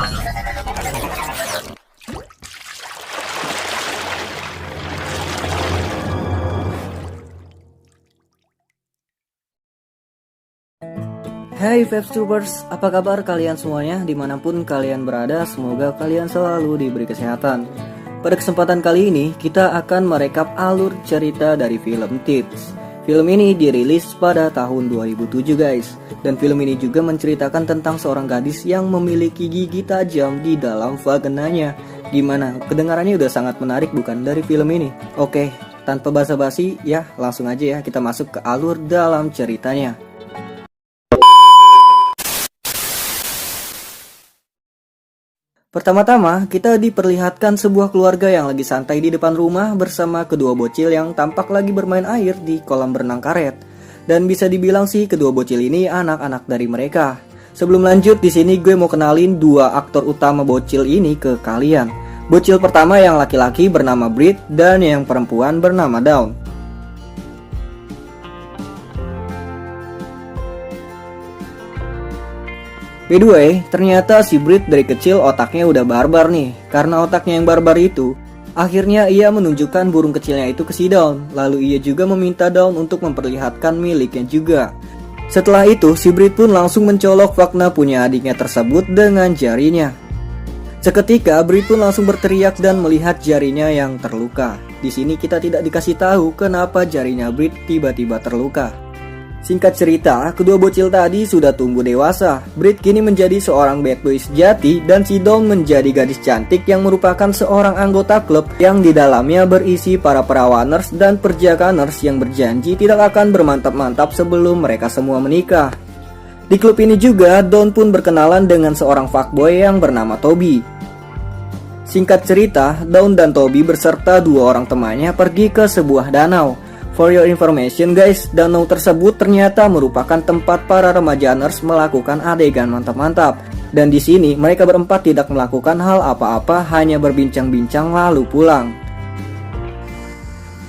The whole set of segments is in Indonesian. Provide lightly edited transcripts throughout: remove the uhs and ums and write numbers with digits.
Hai Vapes apa kabar kalian semuanya dimanapun kalian berada, semoga kalian selalu diberi kesehatan. Pada kesempatan kali ini, kita akan merekap alur cerita dari film Tips. Film ini dirilis pada tahun 2007 guys. Dan film ini juga menceritakan tentang seorang gadis yang memiliki gigi tajam di dalam vaginanya. Gimana? Kedengarannya udah sangat menarik bukan dari film ini? Oke, tanpa basa-basi ya langsung aja ya kita masuk ke alur dalam ceritanya. Pertama-tama, kita diperlihatkan sebuah keluarga yang lagi santai di depan rumah bersama kedua bocil yang tampak lagi bermain air di kolam berenang karet. Dan bisa dibilang sih kedua bocil ini anak-anak dari mereka. Sebelum lanjut, di sini gue mau kenalin dua aktor utama bocil ini ke kalian. Bocil pertama yang laki-laki bernama Brit dan yang perempuan bernama Dawn. By the way, ternyata si Brit dari kecil otaknya udah barbar nih. Karena otaknya yang barbar itu, akhirnya ia menunjukkan burung kecilnya itu ke si Dawn. Lalu ia juga meminta Dawn untuk memperlihatkan miliknya juga. Setelah itu, si Brit pun langsung mencolok vagina punya adiknya tersebut dengan jarinya. Seketika, Brit pun langsung berteriak dan melihat jarinya yang terluka. Di sini kita tidak dikasih tahu kenapa jarinya Brit tiba-tiba terluka. Singkat cerita, kedua bocil tadi sudah tumbuh dewasa. Brit kini menjadi seorang bad boy sejati dan si Dawn menjadi gadis cantik yang merupakan seorang anggota klub yang di dalamnya berisi para perawaners dan perjakaners yang berjanji tidak akan bermantap-mantap sebelum mereka semua menikah. Di klub ini juga, Dawn pun berkenalan dengan seorang fuckboy yang bernama Toby. Singkat cerita, Dawn dan Toby berserta dua orang temannya pergi ke sebuah danau. For your information guys, danau tersebut ternyata merupakan tempat para remajaners melakukan adegan mantap-mantap. Dan di sini mereka berempat tidak melakukan hal apa-apa, hanya berbincang-bincang lalu pulang.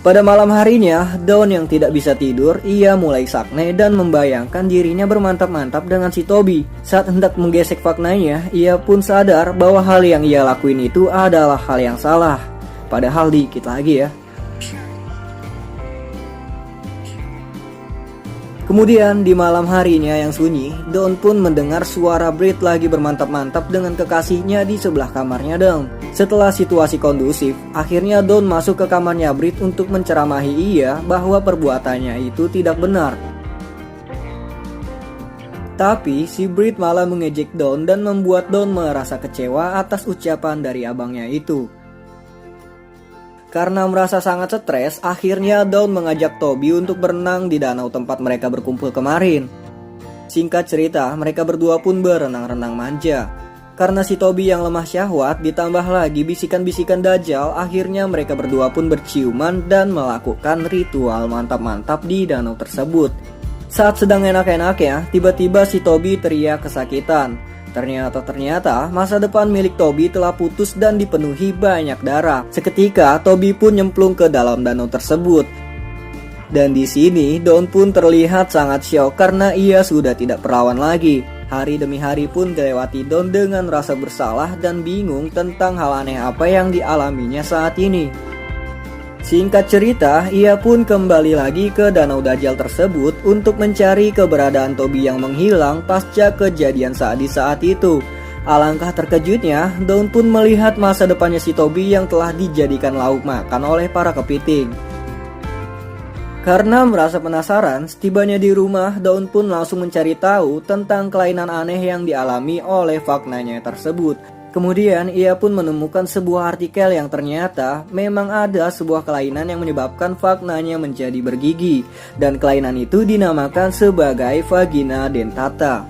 Pada malam harinya, Dawn yang tidak bisa tidur, ia mulai sakne dan membayangkan dirinya bermantap-mantap dengan si Toby. Saat hendak menggesek vaginanya, ia pun sadar bahwa hal yang ia lakuin itu adalah hal yang salah. Padahal dikit lagi ya. Kemudian di malam harinya yang sunyi, Dawn pun mendengar suara Brit lagi bermantap-mantap dengan kekasihnya di sebelah kamarnya Dawn. Setelah situasi kondusif, akhirnya Dawn masuk ke kamarnya Brit untuk menceramahi ia bahwa perbuatannya itu tidak benar. Tapi si Brit malah mengejek Dawn dan membuat Dawn merasa kecewa atas ucapan dari abangnya itu. Karena merasa sangat stres, akhirnya Dawn mengajak Toby untuk berenang di danau tempat mereka berkumpul kemarin. Singkat cerita, mereka berdua pun berenang-renang manja. Karena si Toby yang lemah syahwat, ditambah lagi bisikan-bisikan Dajjal, akhirnya mereka berdua pun berciuman dan melakukan ritual mantap-mantap di danau tersebut. Saat sedang enak-enaknya, tiba-tiba si Toby teriak kesakitan. Ternyata masa depan milik Toby telah putus dan dipenuhi banyak darah. Seketika Toby pun nyemplung ke dalam danau tersebut. Dan di sini Dawn pun terlihat sangat syok karena ia sudah tidak perawan lagi. Hari demi hari pun dilewati Dawn dengan rasa bersalah dan bingung tentang hal aneh apa yang dialaminya saat ini. Singkat cerita, ia pun kembali lagi ke danau Dajjal tersebut untuk mencari keberadaan Toby yang menghilang pasca kejadian sadis saat itu. Alangkah terkejutnya, Dawn pun melihat masa depannya si Toby yang telah dijadikan lauk makan oleh para kepiting. Karena merasa penasaran, setibanya di rumah, Dawn pun langsung mencari tahu tentang kelainan aneh yang dialami oleh vaginanya tersebut. Kemudian ia pun menemukan sebuah artikel yang ternyata memang ada sebuah kelainan yang menyebabkan vaginanya menjadi bergigi. Dan kelainan itu dinamakan sebagai vagina dentata.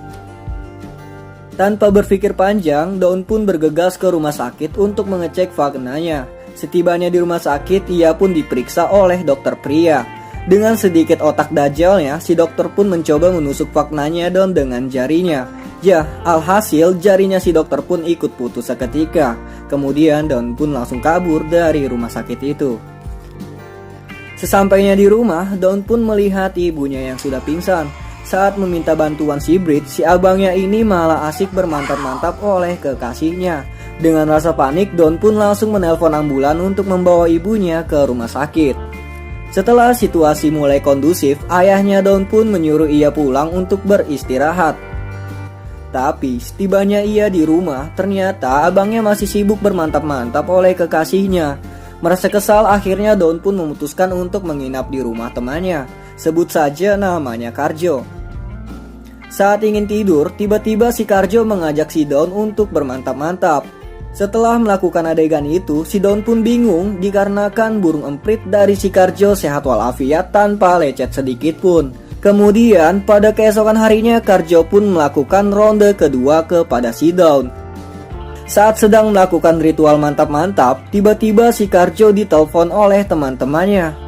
Tanpa berpikir panjang, Dawn pun bergegas ke rumah sakit untuk mengecek vaginanya. Setibanya di rumah sakit, ia pun diperiksa oleh dokter pria. Dengan sedikit otak dajjalnya, si dokter pun mencoba menusuk vaginanya Dawn dengan jarinya. Ya, alhasil jarinya si dokter pun ikut putus seketika. Kemudian Dawn pun langsung kabur dari rumah sakit itu. Sesampainya di rumah, Dawn pun melihat ibunya yang sudah pingsan. Saat meminta bantuan si Brit, si abangnya ini malah asik bermantap-mantap oleh kekasihnya. Dengan rasa panik, Dawn pun langsung menelpon ambulan untuk membawa ibunya ke rumah sakit. Setelah situasi mulai kondusif, ayahnya Dawn pun menyuruh ia pulang untuk beristirahat. Tapi setibanya ia di rumah, ternyata abangnya masih sibuk bermantap-mantap oleh kekasihnya. Merasa kesal, akhirnya Dawn pun memutuskan untuk menginap di rumah temannya. Sebut saja namanya Karjo. Saat ingin tidur, tiba-tiba si Karjo mengajak si Dawn untuk bermantap-mantap. Setelah melakukan adegan itu, si Dawn pun bingung dikarenakan burung emprit dari si Karjo sehat walafiat tanpa lecet sedikit pun. Kemudian pada keesokan harinya, Karjo pun melakukan ronde kedua kepada si Dawn. Saat sedang melakukan ritual mantap-mantap, tiba-tiba si Karjo ditelepon oleh teman-temannya.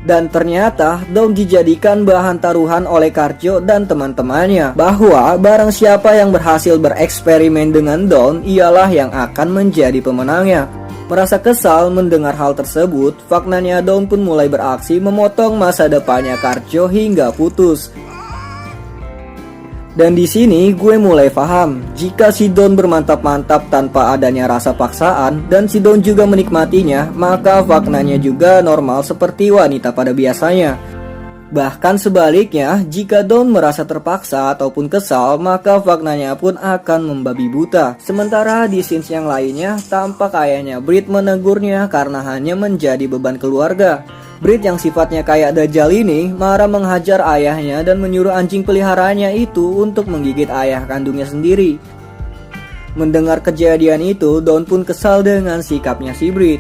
Dan ternyata Dawn dijadikan bahan taruhan oleh Karjo dan teman-temannya, bahwa barang siapa yang berhasil bereksperimen dengan Dawn ialah yang akan menjadi pemenangnya. Merasa kesal mendengar hal tersebut, faktanya Dawn pun mulai beraksi memotong masa depannya Karjo hingga putus. Dan di sini gue mulai paham, jika si Dawn bermantap-mantap tanpa adanya rasa paksaan dan si Dawn juga menikmatinya, maka faktanya juga normal seperti wanita pada biasanya. Bahkan sebaliknya, jika Dawn merasa terpaksa ataupun kesal, maka faktanya pun akan membabi buta. Sementara di scenes yang lainnya, tampak ayahnya Brit menegurnya karena hanya menjadi beban keluarga. Brit yang sifatnya kayak Dajjal ini marah menghajar ayahnya dan menyuruh anjing peliharaannya itu untuk menggigit ayah kandungnya sendiri. Mendengar kejadian itu, Dawn pun kesal dengan sikapnya si Brit.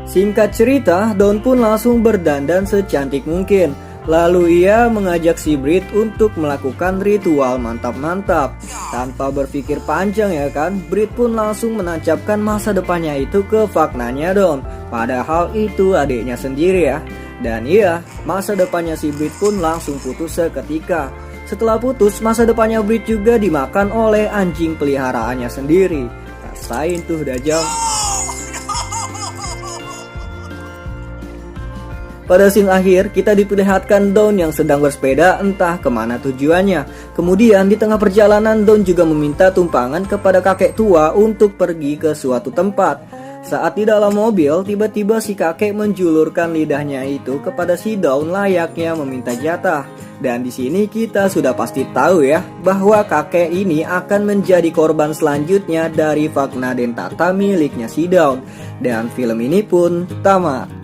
Singkat cerita, Dawn pun langsung berdandan secantik mungkin. Lalu ia mengajak si Brit untuk melakukan ritual mantap-mantap. Tanpa berpikir panjang ya kan, Brit pun langsung menancapkan masa depannya itu ke faktanya Dawn. Padahal itu adiknya sendiri ya. Dan iya, masa depannya si Brit pun langsung putus seketika. Setelah putus, masa depannya Brit juga dimakan oleh anjing peliharaannya sendiri. Rasain tuh Dajjal. Pada scene akhir, kita diperlihatkan Dawn yang sedang bersepeda entah kemana tujuannya. Kemudian di tengah perjalanan, Dawn juga meminta tumpangan kepada kakek tua untuk pergi ke suatu tempat. Saat di dalam mobil, tiba-tiba si kakek menjulurkan lidahnya itu kepada si Dawn layaknya meminta jatah. Dan di sini kita sudah pasti tahu ya, bahwa kakek ini akan menjadi korban selanjutnya dari Vagna Dentata miliknya si Dawn. Dan film ini pun tamat.